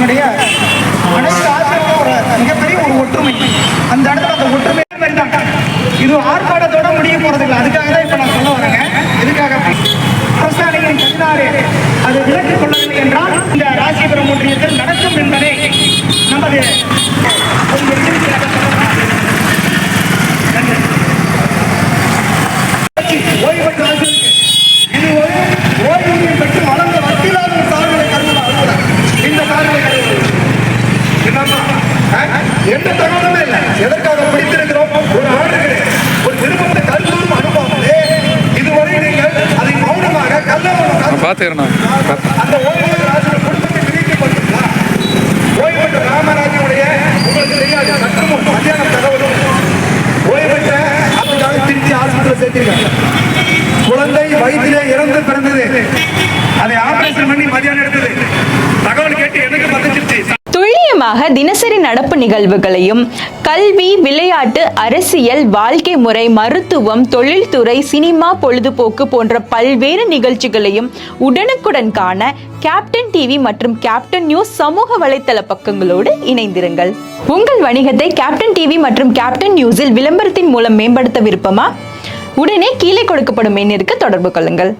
நம்முடைய அனைத்து ஆசிரியர்களும் ஒரு மிகப்பெரிய ஒரு ஒற்றுமை. அந்த இடத்துல அந்த ஒற்றுமை இது ஆர்ப்பாட்டத்தோட முடிய போறதில்லை. அதுக்காக தான் இப்ப நான் சொல்ல வரேங்க. எதுக்காக அரசாணையின் 16 அது விலக்கிக் கொள்ளவில்லை என்றால் இந்த ராசிபுரம் ஒன்றியத்தில் நடக்கும் என்பதை நமது ஓய்வு பெற்ற ஆசிரியருக்கு இது ஒரு ஓய்வூதியம் பெற்று வளர்ந்த வக்கீலாக ஒரு சார்களை கருவலாம். இந்த சார்களை கருவலாம் எந்த தகவலுமே இல்லை. எதற்காக படித்திருக்கிறோம்? ஒரு ஆண்டுகளே ஒரு நிறுவனத்தை கல்லூரும் அனுபவங்களே இதுவரை நீங்கள் அதை மௌனமாக கல்லூரம் அந்த ஓய்வு ஆசிரியர் குடும்பத்தை பிரிக்கப்பட்டுள்ளா. ஓய்வு பெற்ற ராமராஜனுடைய உங்களுக்கு தெரியாது சட்டமும் மத்தியான தகவலும் ஓய்வு பெற்ற அதுக்காக திருச்சி ஆஸ்பத்திரியில் சேர்த்திருக்காங்க. குழந்தை வயிற்றிலே இறந்து பிறந்தது. அதை ஆபரேஷன் பண்ணி மதியானம் எடுத்தது. தகவல் கேட்டு எனக்கு பத்திச்சிருச்சு. துல்லியமாக தினசரி நடப்பு நிகழ்வுகளையும் கல்வி, விளையாட்டு, அரசியல், வாழ்க்கை முறை, மருத்துவம், தொழில்துறை, சினிமா, பொழுதுபோக்கு போன்ற பல்வேறு நிகழ்ச்சிகளையும் உடனுக்குடன் காண கேப்டன் டிவி மற்றும் கேப்டன் நியூஸ் சமூக வலைத்தள பக்கங்களோடு இணைந்திருங்கள். உங்கள் வணிகத்தை கேப்டன் டிவி மற்றும் கேப்டன் நியூஸில் விளம்பரத்தின் மூலம் மேம்படுத்த விருப்பமா? உடனே கீழே கொடுக்கப்படும் எண்ணிற்கு தொடர்பு கொள்ளுங்கள்.